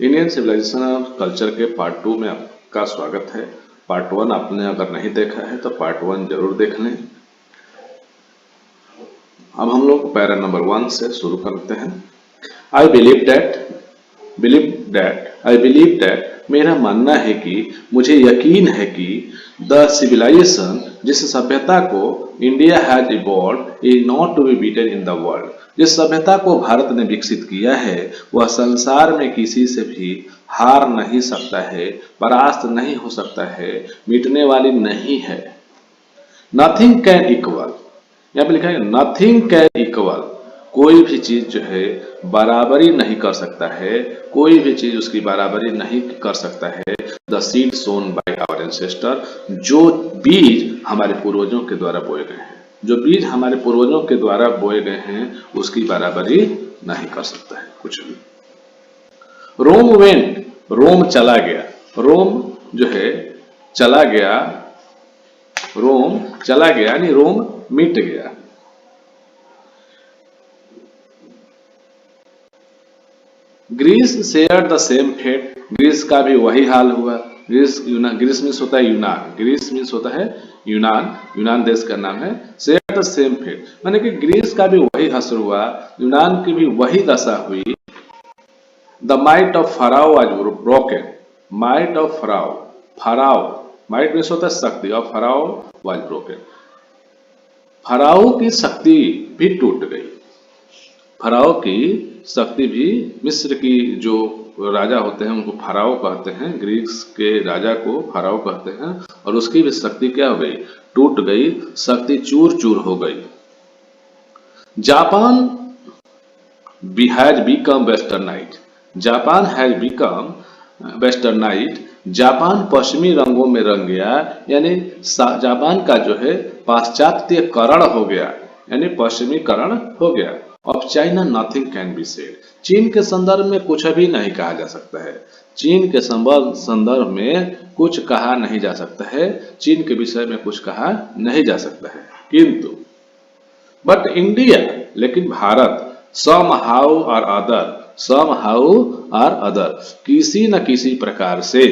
Indian civilisation और culture के part 2 में आपका स्वागत है। पार्ट 1 आपने अगर नहीं देखा है तो पार्ट 1 जरूर देख लें। अब हम लोग पैरा नंबर 1 से शुरू करते हैं। आई बिलीव दैट मेरा मानना है कि मुझे यकीन है कि द सिविलाइजेशन जिस सभ्यता को India has evolved is not to be beaten in the world. जिस सभ्यता को भारत ने विकसित किया है वह संसार में किसी से भी हार नहीं सकता है, परास्त नहीं हो सकता है, मिटने वाली नहीं है। नथिंग कैन इक्वल, यहाँ पे लिखा है नथिंग कैन इक्वल, कोई भी चीज जो है बराबरी नहीं कर सकता है, कोई भी चीज उसकी बराबरी नहीं कर सकता है। The seed sown by our ancestor, जो बीज हमारे पूर्वजों के द्वारा बोए गए हैं, जो बीज हमारे पूर्वजों के द्वारा बोए गए हैं उसकी बराबरी नहीं कर सकता है कुछ भी। रोम वेंट, रोम चला गया, रोम जो है चला गया, रोम चला गया यानी रोम मिट गया। Greece share the same fate, Greece का भी वही हाल हुआ। ग्रीस मीन्स होता है यूनान, ग्रीस मीन्स होता है यूनान, यूनान देश का नाम है। शेयर द सेम फेट माने कि ग्रीस का भी वही हश्र हुआ, यूनान की भी वही दशा हुई। The might of pharaoh was broken, might of pharaoh, pharaoh might means होता है शक्ति, और फराओ वाज ब्रोकन, फराओ की शक्ति भी टूट गई। फराओ की शक्ति भी, मिस्र की जो राजा होते हैं उनको फराओ कहते हैं, ग्रीस के राजा को फराओ कहते हैं, और उसकी भी शक्ति क्या हो गई, टूट गई, शक्ति चूर चूर हो गई। Japan has become westernised, Japan has become westernised, Japan पश्चिमी रंगों में रंग गया, यानी जापान का जो है पाश्चात्यकरण हो गया, यानी पश्चिमीकरण हो गया। Of China nothing can be said, चीन के संदर्भ में कुछ भी नहीं कहा जा सकता है, चीन के संदर्भ में कुछ कहा नहीं जा सकता है, चीन के विषय में कुछ कहा नहीं जा सकता है। किंतु बट इंडिया, लेकिन भारत, सम हाउ और अदर, सम हाउ और अदर, किसी न किसी प्रकार से,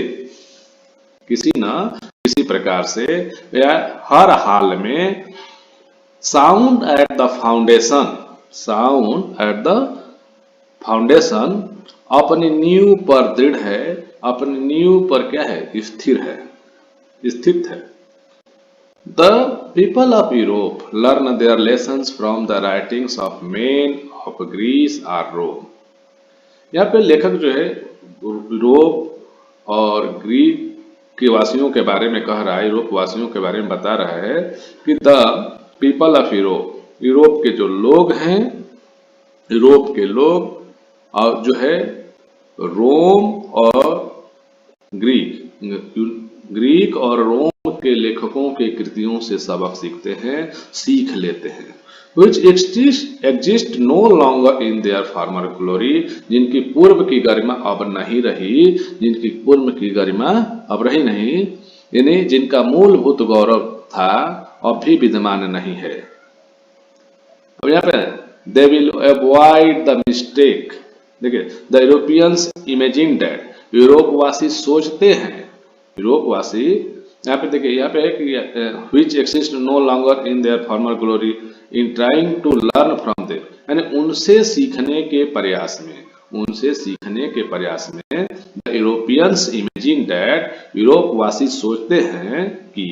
किसी न किसी प्रकार से या हर हाल में, sound at the foundation, sound at the foundation, अपनी नींव पर दृढ़ है, अपनी नींव पर क्या है, स्थिर है, स्थित है। The people of Europe learn their lessons from the writings of men of Greece or Rome. यहाँ पे लेखक जो है यूरोप और ग्रीक के वासियों के बारे में कह रहा है, यूरोप वासियों के बारे में बता रहा है कि the people of Europe, Europe के जो लोग हैं, यूरोप के लोग और जो है रोम और ग्रीक और रोम के लेखकों के कृतियों से सबक सीखते हैं, सीख लेते हैं। which exist no longer in their former glory, जिनकी पूर्व की गरिमा अब नहीं रही, जिनकी पूर्व की गरिमा अब रही नहीं, यानी जिनका मूलभूत गौरव था अब भी विद्यमान नहीं है। अब यहाँ पे they will avoid the mistake, देखिए the Europeans imagine that, यूरोपवासी सोचते हैं, यूरोपवासी यहाँ पे देखिए, यहाँ पे है कि which exist no longer in their former glory in trying to learn from them, यानी उनसे सीखने के प्रयास में, उनसे सीखने के प्रयास में the Europeans imagine that, यूरोपवासी सोचते हैं कि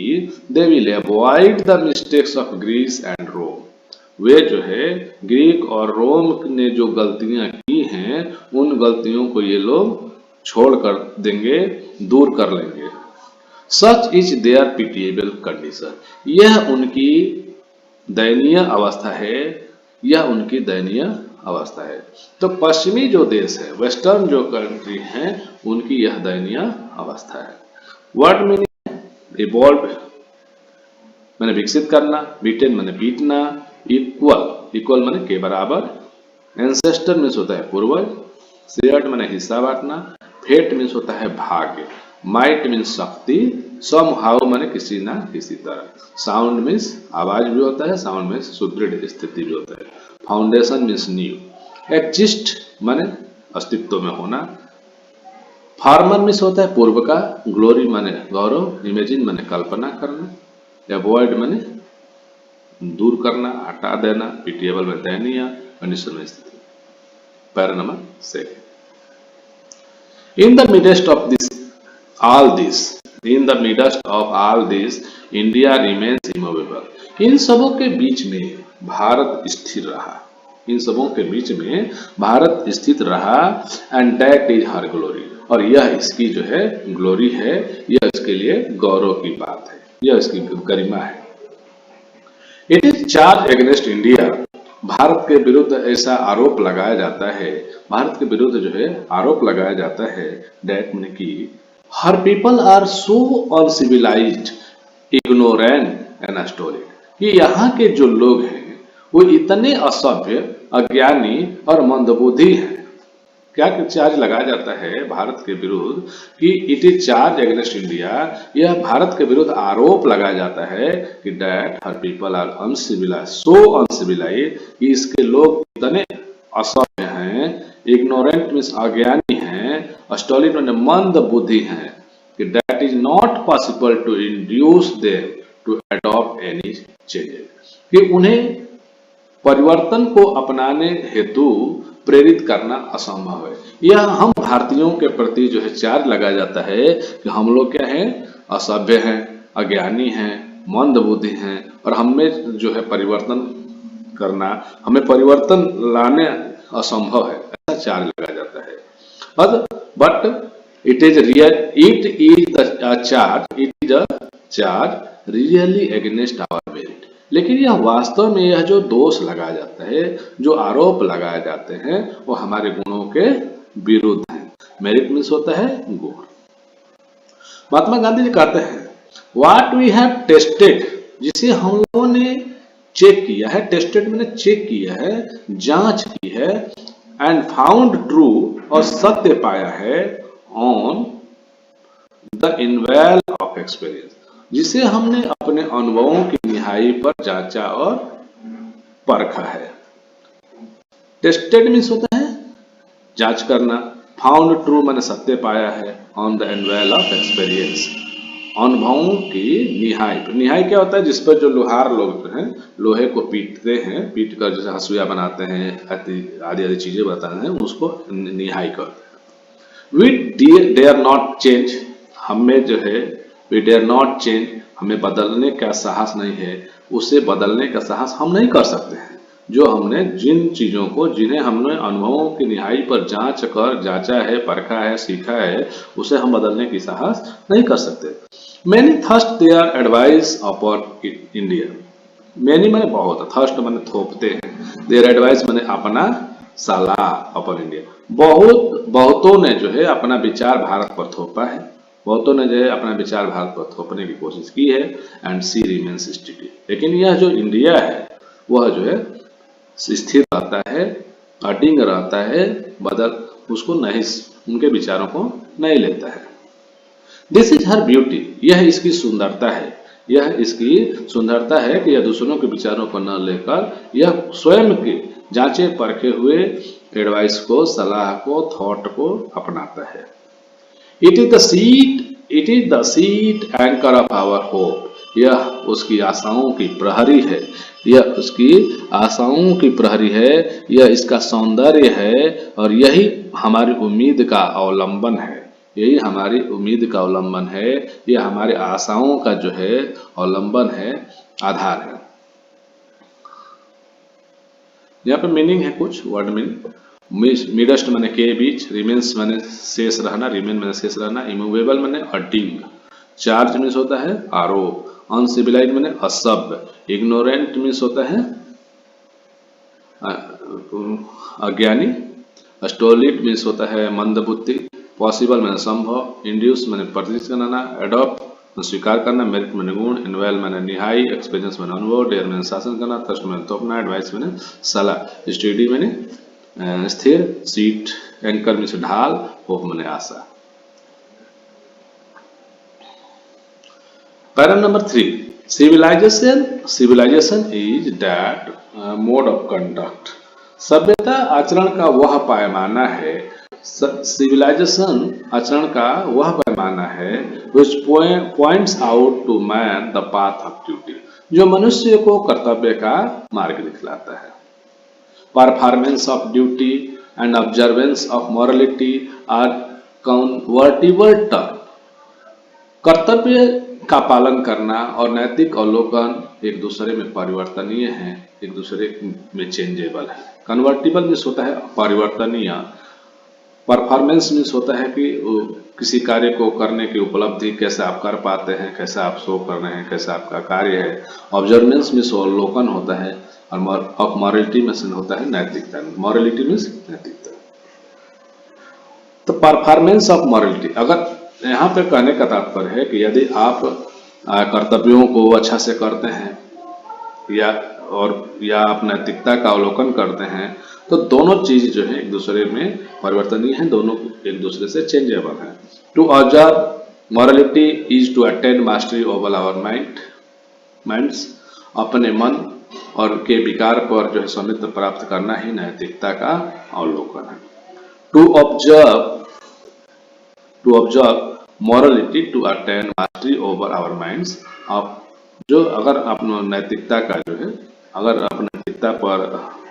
they will avoid the mistakes of Greece and Rome, वे जो है ग्रीक और रोम ने जो गलतियां की हैं उन गलतियों को ये लोग छोड़ कर देंगे, दूर कर लेंगे। Such is their pitiable condition, यह उनकी दयनीय अवस्था है, यह उनकी दयनीय अवस्था है। तो पश्चिमी जो देश है, वेस्टर्न जो कंट्री हैं, उनकी यह दयनीय अवस्था है। वर्ड मीनिंग इवॉल्व मैंने विकसित करना, बीटेन मैंने बीतना, इक्वल, इक्वल मैंने के बराबर, एंसेस्टर मीन्स होता है पूर्वज, शेयर्ड मैंने हिस्सा बांटना, फेट मीन्स होता है भाग्य, माइट मीन्स शक्ति, सम हाउ मैंने किसी ना किसी तरह, साउंड मीन्स आवाज भी होता है, साउंड मीन्स सुदृढ़ स्थिति भी होता है, फाउंडेशन मीन्स नींव, एग्जिस्ट मैंने अस्तित्व में होना, फार्मर मीन्स होता है पूर्व का, ग्लोरी माने गौरव, इमेजिन माने कल्पना करना, अवॉइड माने दूर करना, हटा देना, पिटिएबल में दयनीय, कंडीशन में स्थिति। Para number 2। In the midst of all this, India remains immovable. इन सबों के बीच में भारत स्थिर रहा, इन सबों के बीच में भारत स्थित रहा, and that is her glory. और यह इसकी जो है ग्लोरी है, यह इसके लिए गौरव की बात है, यह इसकी गरिमा है। It is charge against India, Bharat के विरुद्ध ऐसा आरोप लगाया जाता है, भारत के विरुद्ध जो है आरोप लगाया जाता है, डेट में कि हर people are so uncivilised, ignorant and storied, कि यहाँ के जो लोग हैं वो इतने असभ्य, अज्ञानी और मंदबुद्धि हैं। क्या चार्ज लगाया जाता है भारत के विरुद्ध कि it is charge against India, यह भारत के विरुद्ध आरोप लगाया जाता है कि that her people are uncivilised, so uncivilised, कि इसके लोग इतने असभ्य हैं, इग्नोरेंट मीन्स अज्ञानी हैं, स्टोलिड मीन्स मंद बुद्धि हैं, कि that is not possible to induce them to adopt any changes, कि उन्हें परिवर्तन को अपनाने हेतु प्रेरित करना असंभव है। यह हम भारतीयों के प्रति जो है चार्ज लगाया जाता है कि हम लोग क्या हैं, असभ्य हैं, अज्ञानी हैं, मंद बुद्धि हैं, और हमें जो है परिवर्तन करना, हमें परिवर्तन लाने असंभव है, ऐसा चार्ज लगाया जाता है। But it is the charge really against our merit, लेकिन यह वास्तव में यह जो दोष लगाया जाता है, जो आरोप लगाए जाते हैं, वो हमारे गुणों के विरुद्ध है। मेरिट मीन्स होता है गुण। महात्मा गांधी जी कहते हैं व्हाट वी हैव टेस्टेड, जिसे हम लोगों ने चेक किया है, टेस्टेड मैंने चेक किया है, जांच की है, एंड फाउंड ट्रू, और सत्य पाया है, ऑन द इनवेल ऑफ एक्सपीरियंस, जिसे हमने अपने अनुभवों की निहाई पर जांचा और परखा है। टेस्टेड मीन्स होता है जांच करना, फाउंड ट्रू मैंने सत्य पाया है, ऑन द एनवेल ऑफ एक्सपीरियंस, अनुभवों की निहाई पर। निहाई क्या होता है, जिस पर जो लोहार लोग जो हैं लोहे को पीटते हैं, पीट कर जैसे हसुआ बनाते हैं, आदि आदि चीजें बताते हैं, उसको निहाई करते हैं। वी डेयर नॉट चेंज, हमें जो है वी डेयर नॉट चेंज, हमें बदलने का साहस नहीं है, उसे बदलने का साहस हम नहीं कर सकते हैं। जो हमने जिन चीजों को, जिन्हें हमने अनुभवों की निहाई पर जांच कर जांचा है, परखा है, सीखा है, उसे हम बदलने की साहस नहीं कर सकते। Many thrust their advice upon India, many मैंने बहुत, थर्स्ट मैंने थोपते हैं, देयर एडवाइस मैंने अपना सलाह, अपॉन इंडिया, बहुतों ने जो है अपना विचार भारत पर थोपा है, बहुतों ने जो है अपना विचार भारत पर थोपने की कोशिश की है, एंड सी रिमेन्स स्टेडी, लेकिन यह जो इंडिया है वह जो है स्थिर रहता है, अडिंग रहता है, बदल उसको नहीं, उनके विचारों को नहीं लेता है। दिस इज हर ब्यूटी, यह इसकी सुंदरता है, यह इसकी सुंदरता है कि यह दूसरों के विचारों को न लेकर यह स्वयं के जांचे परखे हुए एडवाइस को, सलाह को, थॉट को अपनाता है। It is the sheet anchor of our hope, यह उसकी आशाओं की प्रहरी है, यह उसकी आशाओं की प्रहरी है, यह इसका सौंदर्य है, और यही हमारी उम्मीद का अवलंबन है, यही हमारी उम्मीद का अवलंबन है, यह हमारी आशाओं का जो है अवलंबन है, आधार है। यहाँ पे मीनिंग है कुछ वर्ड मीनिंग, मिडस्ट मैंने के बीच, रिमेन्स मैंने शेष रहना, रिमेन मैंने शेष रहना, इमूवेबल मैंने अडिंग, चार्ज मीन्स होता है आरोप, अनसिविलाइज मैंने असभ्य, इग्नोरेंट मीन्स होता है अज्ञानी, स्टोलिड मीन्स होता है मंदबुद्धि, पॉसिबल मैंने संभव, इंड्यूस मैंने प्रतिष्ठित करना, एडॉप्ट स्वीकार करना, मेरिट मैंने गुण, इनवेल मैंने निहाई, एक्सपीरियंस मैंने अनुभव, डेयर मैंने शासन करना, थर्स्ट मैंने थोपना, एडवाइस मैंने सलाह, स्टडी मैंने स्थिर, सीट एंकर में से ढाल, होप मैंने आशा। Para number 3, civilisation is that mode of conduct, सभ्यता आचरण का वह पैमाना है सिविलाइजेशन आचरण का वह पैमाना है which points out to man the path of duty, जो मनुष्य को कर्तव्य का मार्ग दिखलाता है। Performance of duty and observance of morality are convertible term. कर्तव्य का पालन करना और नैतिक अवलोकन एक दूसरे में परिवर्तनीय है, एक दूसरे में चेंजेबल है। कन्वर्टिबल मीन्स होता है परिवर्तनीय, परफॉर्मेंस मीन्स होता है कि किसी कार्य को करने की उपलब्धि, कैसे आप कर पाते हैं, कैसे आप शो कर रहे हैं, कैसे आपका कार्य है। ऑब्जर्वेंस मीन्स अवलोकन होता है, और ऑफ मॉरलिटी मीन्स होता है नैतिकता। मॉरलिटी मीन्स नैतिकता। तो परफॉर्मेंस ऑफ मॉरलिटी, अगर यहाँ पे कहने का तात्पर्य है कि यदि आप कर्तव्यों को अच्छा से करते हैं या आप नैतिकता का अवलोकन करते हैं, तो दोनों चीज जो है एक दूसरे में परिवर्तनीय है, दोनों एक दूसरे से चेंजेबल है। To observe morality is to attain mastery over our minds, अपने मन और के विकार पर जो है स्वामित्व प्राप्त करना ही नैतिकता का अवलोकन है। To observe morality to attain mastery over our minds, आप जो अगर अपना नैतिकता का जो है अगर आप नैतिकता पर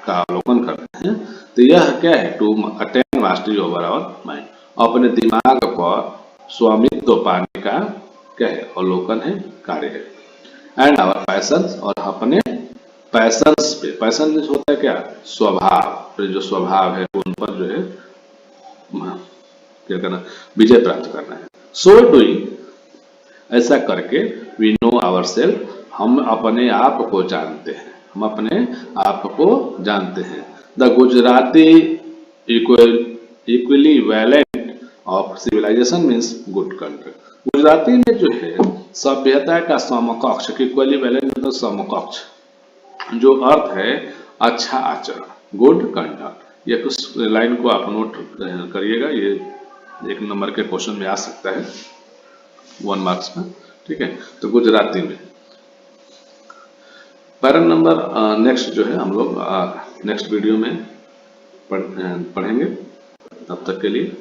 का अवलोकन करते हैं तो यह क्या है, to attain mastery over our mind, अपने दिमाग पर स्वामित्व पाने का क्या है, अवलोकन है, कार्य है। एंड आवर पैशंस, और अपने पैशंस पे, पैशन होता है क्या, स्वभाव, जो स्वभाव है उन पर जो है क्या करना, विजय प्राप्त करना है। सो डूइंग, ऐसा करके वी नो आवर सेल्फ, हम अपने आप को जानते हैं, हम अपने आप को जानते हैं। The Gujarati equivalent of civilisation means good conduct. Gujarati में जो है सभ्यता का समकक्ष, इक्वली वैलेंट मतलब समकक्ष, जो अर्थ है अच्छा आचरण, गुड कंडक्ट। ये कुछ लाइन को आप नोट करिएगा, ये 1 नंबर के क्वेश्चन में आ सकता है 1 मार्क्स में, ठीक है। तो गुजराती में पैरा नंबर नेक्स्ट जो है हम लोग नेक्स्ट वीडियो में पढ़ेंगे। तब तक के लिए